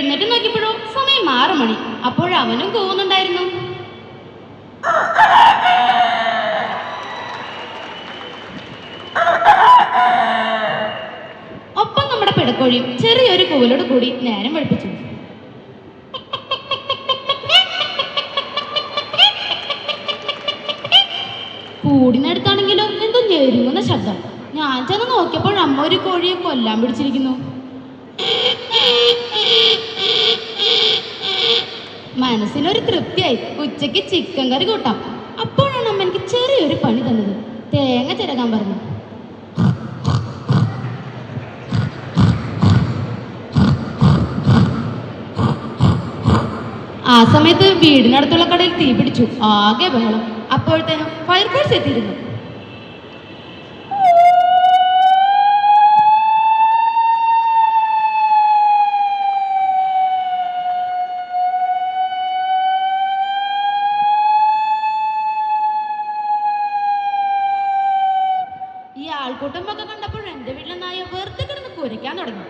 എഴുന്നേറ്റ് നോക്കിയപ്പോഴോ സമയം 6 മണി. അപ്പോഴവനും കൂവുന്നുണ്ടായിരുന്നു. ഒപ്പം നമ്മുടെ പിടക്കോഴിയും ചെറിയൊരു കൂവലോട് കൂടി നേരം വെളുപ്പിച്ചു. കൂടിനടുത്താണെങ്കിലോ എന്തോ ഞെരുങ്ങുന്ന ശബ്ദം. ഞാൻ ചെന്ന് നോക്കിയപ്പോൾ അമ്മ ഒരു കോഴിയെ കൊല്ലാൻ പിടിച്ചിരിക്കുന്നു. മനസ്സിനൊരു തൃപ്തിയായി. ഉച്ചയ്ക്ക് ചിക്കൻ കറി കൂട്ടാം. അപ്പോഴാണ് അമ്മ എനിക്ക് ചെറിയൊരു പണി തന്നത്. തേങ്ങ ചിരകാൻ പറഞ്ഞു. ആ സമയത്ത് വീടിനടുത്തുള്ള കടയിൽ തീ പിടിച്ചു. ആകെ ബഹളം. അപ്പോഴത്തേനും ഫയർഫോഴ്സ് എത്തിയിരുന്നു. ഈ ആൾക്കൂട്ടമൊക്കെ കണ്ടപ്പോൾ എന്റെ വീട്ടിലെ നായ വെറുതെ കിടന്ന് കുരയ്ക്കാൻ തുടങ്ങി.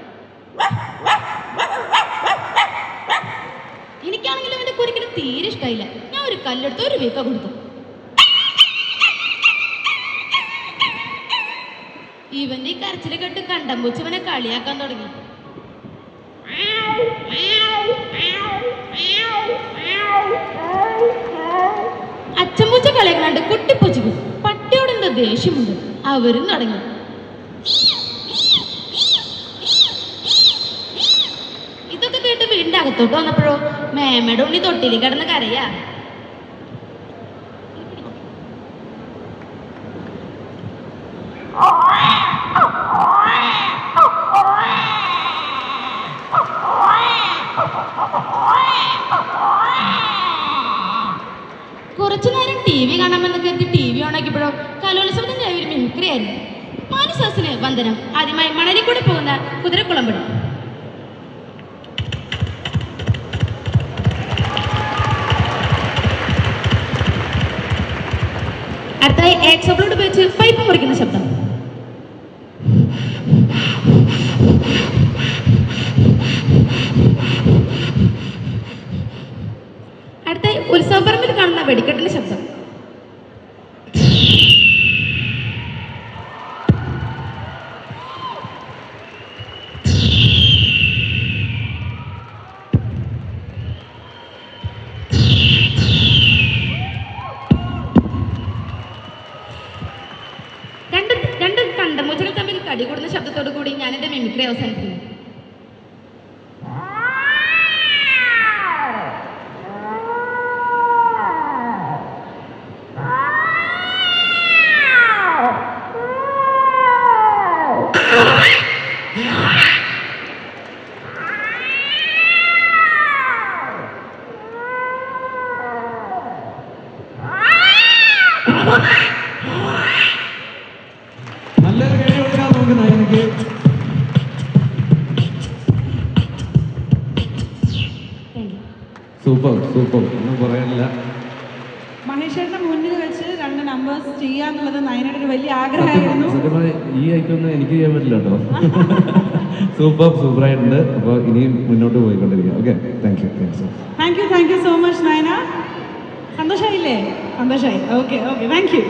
എനിക്കാണെങ്കിലും എന്റെ കുരയ്ക്കിന് തീരെ ഇഷ്ടമായില്ല. ഞാൻ ഒരു കല്ലെടുത്ത് ഒരു വീക്ക കൊടുത്തു. ഇവന്റെ ഈ കരച്ചില് കേട്ട് കണ്ടമ്പൂച്ചവനെ കളിയാക്കാൻ തുടങ്ങി. അച്ഛമ്പൂച്ച കളിയാക്കാണ്ട് കുട്ടിപ്പൂച്ചക്ക് പട്ടിയോട് എന്താ ദേഷ്യമുണ്ട്. അവരും തുടങ്ങി. ഇതൊക്കെ കേട്ട് വീടിന്റെ അകത്തോട്ട് വന്നപ്പോഴോ മേമയുടെ ഉണ്ണി തൊട്ടിയിൽ കിടന്ന് കരയാ. കുറച്ചുനേരം TV കാണാമെന്ന് കരുതി TV ഓണാക്കിയപ്പോഴോ കലോത്സവത്തിന്റെ ഒരു മിമിക്രി ആയിരുന്നു. മാനസാസിന് വന്ദനം. ആദ്യമായി മണലിൽ കൂടെ പോകുന്ന കുതിരക്കുളമ്പടി. അടുത്തായി എക്സോബ്ലോഡ് ഉപയോഗിച്ച് പൈപ്പ് മുറിക്കുന്ന ശബ്ദം. അടുത്തായി ഉത്സവപ്പറമ്പിൽ കാണുന്ന വെടിക്കെട്ടിന്റെ ശബ്ദം. രണ്ട് കണ്ടമൂച്ചകൾ തമ്മിൽ കടികൂടുന്ന ശബ്ദത്തോടു കൂടി ഞാൻ എന്റെ മിമിക്രി അവസാനിക്കുന്നു. നല്ലൊരു കൈ കൊടുക്കാൻ നോക്കുന്ന എനിക്ക്. സൂപ്പർ സൂപ്പർ, ഒന്നും പറയാനില്ല. മഹേശ്വരന്റെ മുന്നിൽ വെച്ച് 2 നമ്പേഴ്സ് ചെയ്യാന്നുള്ളത് നയനയുടെ ഒരു വലിയ ആഗ്രഹമായിരുന്നു. സത്യമായി ഈ ഐറ്റം ഒന്നും എനിക്ക് ചെയ്യാൻ പറ്റില്ല കേട്ടോ. സൂപ്പറായിട്ടുണ്ട്. അപ്പോൾ ഇനിയും മുന്നോട്ട് പോയിക്കൊണ്ടിരിക്കുക. Okay, thank you so much Nayana. സന്തോഷമായില്ലേ? സന്തോഷമായി. Okay thank U.